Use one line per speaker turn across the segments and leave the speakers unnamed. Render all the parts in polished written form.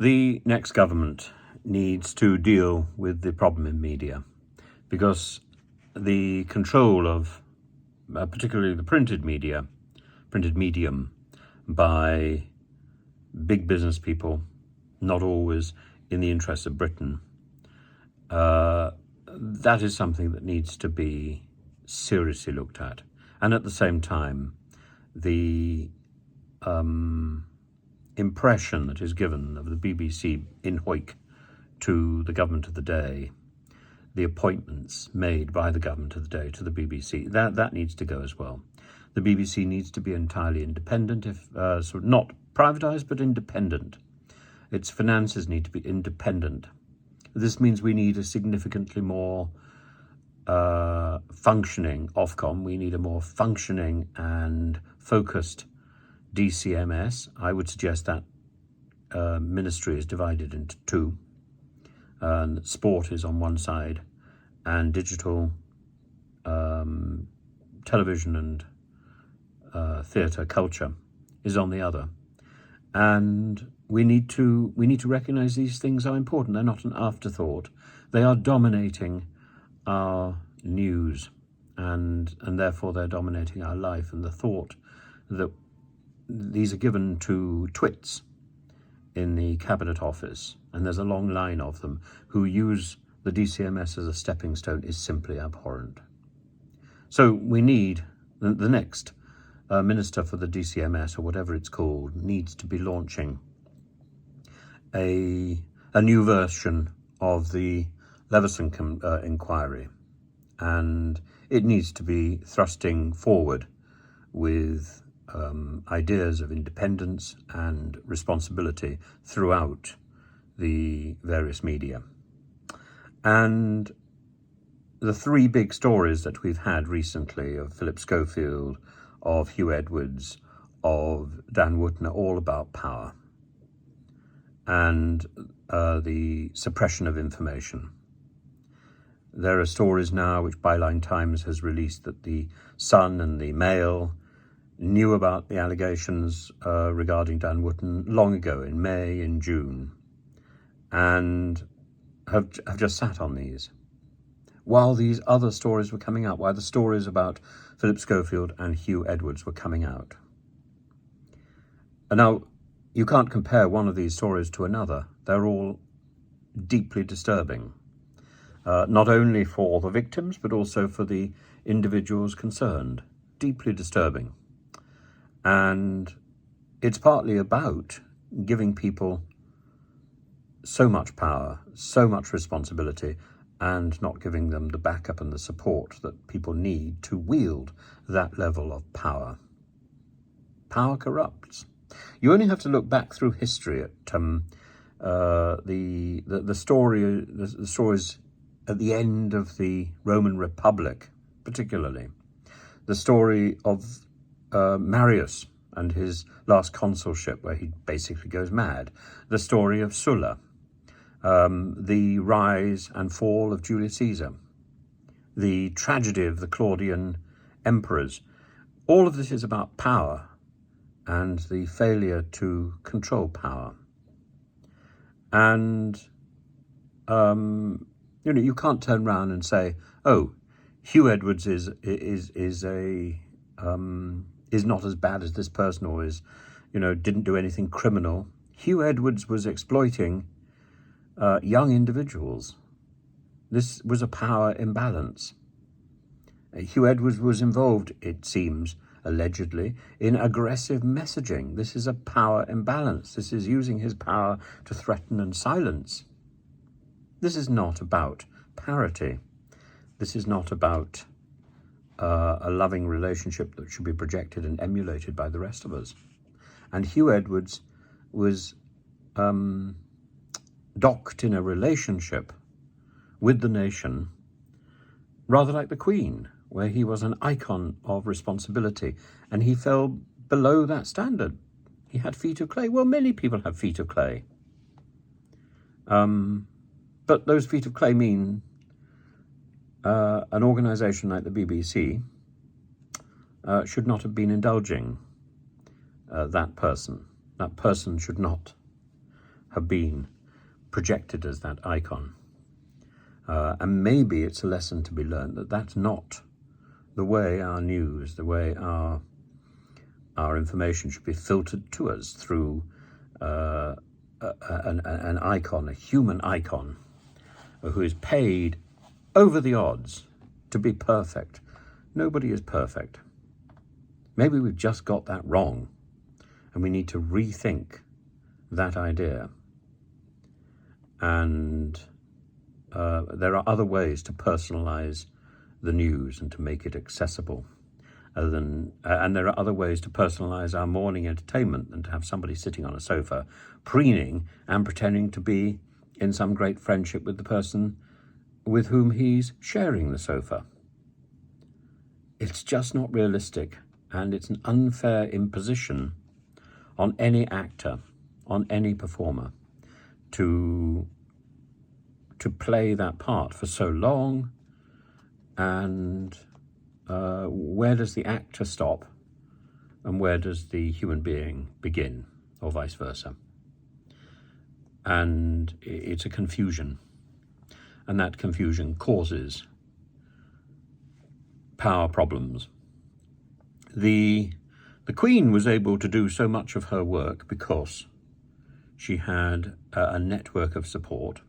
The next government needs to deal with the problem in media, because the control of particularly the printed medium by big business people, not always in the interests of Britain, that is something that needs to be seriously looked at. And at the same time, the impression that is given of the BBC in Hoik to the government of the day, the appointments made by the government of the day to the BBC, that needs to go as well. The BBC needs to be entirely independent, not privatised, but independent. Its finances need to be independent. This means we need a significantly more functioning OFCOM. We need a more functioning and focused DCMS. I would suggest that ministry is divided into two. Sport is on one side, and digital, television and theatre, culture is on the other. And we need to recognise these things are important. They're not an afterthought. They are dominating our news, and therefore they're dominating our life. And the thought that these are given to twits in the Cabinet Office, and there's a long line of them who use the DCMS as a stepping stone, is simply abhorrent. So we need the next Minister for the DCMS, or whatever it's called, needs to be launching a new version of the Levison inquiry, and it needs to be thrusting forward with ideas of independence and responsibility throughout the various media. And the three big stories that we've had recently of Philip Schofield, of Hugh Edwards, of Dan Wootton, are all about power and the suppression of information. There are stories now which Byline Times has released that the Sun and the Mail knew about the allegations regarding Dan Wootton long ago, in May, in June, and have just sat on these, while these other stories were coming out, while the stories about Philip Schofield and Hugh Edwards were coming out. And now, you can't compare one of these stories to another. They're all deeply disturbing, not only for the victims, but also for the individuals concerned. Deeply disturbing. And it's partly about giving people so much power, so much responsibility, and not giving them the backup and the support that people need to wield that level of power. Power corrupts. You only have to look back through history at the stories at the end of the Roman Republic, particularly the story of Marius and his last consulship, where he basically goes mad. The story of Sulla, the rise and fall of Julius Caesar, the tragedy of the Claudian emperors. All of this is about power and the failure to control power. And you can't turn around and say, "Oh, Hugh Edwards is not as bad as this person, or didn't do anything criminal." Hugh Edwards was exploiting young individuals. This was a power imbalance. Hugh Edwards was involved, it seems, allegedly, in aggressive messaging. This is a power imbalance. This is using his power to threaten and silence. This is not about parity. This is not about a loving relationship that should be projected and emulated by the rest of us. And Hugh Edwards was docked in a relationship with the nation, rather like the Queen, where he was an icon of responsibility, and he fell below that standard. He had feet of clay. Well, many people have feet of clay. But those feet of clay mean an organisation like the BBC should not have been indulging that person. That person should not have been projected as that icon. And maybe it's a lesson to be learned that that's not the way our news, the way our information should be filtered to us through an icon, a human icon, who is paid over the odds to be perfect. Nobody is perfect. Maybe we've just got that wrong, and we need to rethink that idea. And there are other ways to personalize the news and to make it accessible. And there are other ways to personalize our morning entertainment than to have somebody sitting on a sofa preening and pretending to be in some great friendship with the person with whom he's sharing the sofa. It's just not realistic, and it's an unfair imposition on any actor, on any performer, to play that part for so long. And where does the actor stop and where does the human being begin, or vice versa? And it's a confusion, and that confusion causes power problems. The Queen was able to do so much of her work because she had a network of support,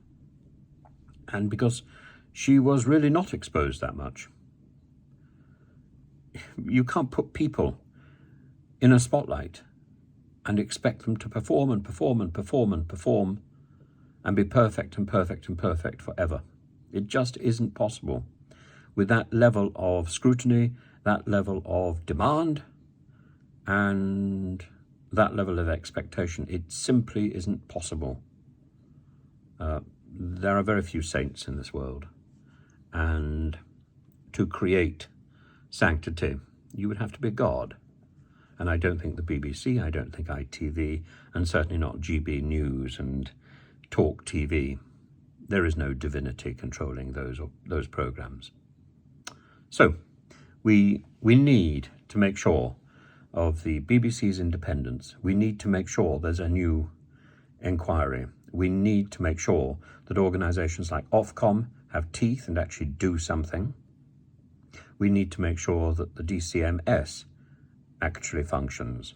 and because she was really not exposed that much. You can't put people in a spotlight and expect them to perform and perform and perform and perform and be perfect and perfect and perfect forever. It just isn't possible. With that level of scrutiny, that level of demand, and that level of expectation, it simply isn't possible. There are very few saints in this world, and to create sanctity, you would have to be God. And I don't think the BBC, I don't think ITV, and certainly not GB News and Talk TV. There is no divinity controlling those programs. So we need to make sure of the BBC's independence. We need to make sure there's a new inquiry. We need to make sure that organisations like OFCOM have teeth and actually do something. We need to make sure that the DCMS actually functions.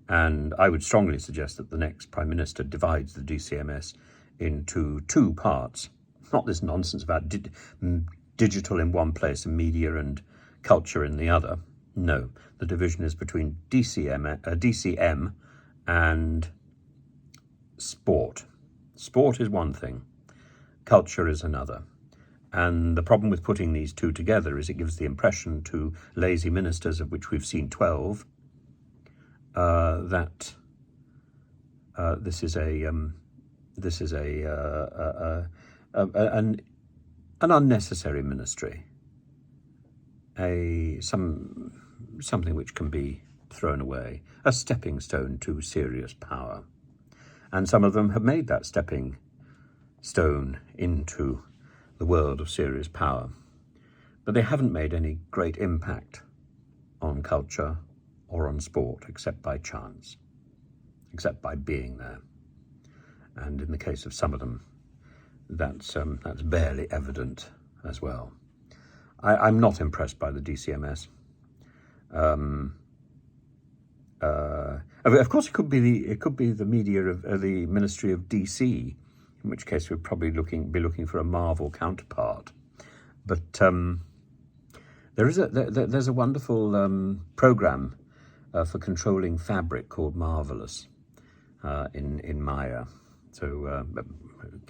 And I would strongly suggest that the next Prime Minister divides the DCMS into two parts. Not this nonsense about digital in one place and media and culture in the other. No, the division is between DCM and sport. Sport is one thing, culture is another. And the problem with putting these two together is it gives the impression to lazy ministers, of which we've seen 12, that this is an unnecessary ministry, something which can be thrown away, a stepping stone to serious power. And some of them have made that stepping stone into the world of serious power. But they haven't made any great impact on culture or on sport, except by chance, except by being there. And in the case of some of them, that's barely evident as well. I'm not impressed by the DCMS. Of course, it could be the media of the Ministry of DC, in which case we'd probably be looking for a Marvel counterpart. But there's a wonderful program for controlling fabric called Marvelous in Maya. So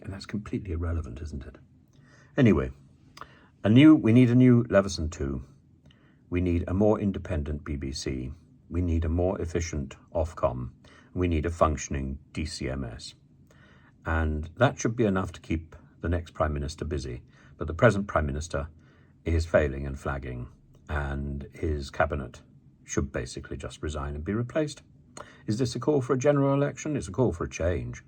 and that's completely irrelevant, isn't it? Anyway, we need a new Levison 2. We need a more independent BBC. We need a more efficient OFCOM. We need a functioning DCMS. And that should be enough to keep the next Prime Minister busy. But the present Prime Minister is failing and flagging, and his cabinet should basically just resign and be replaced. Is this a call for a general election? It's a call for a change.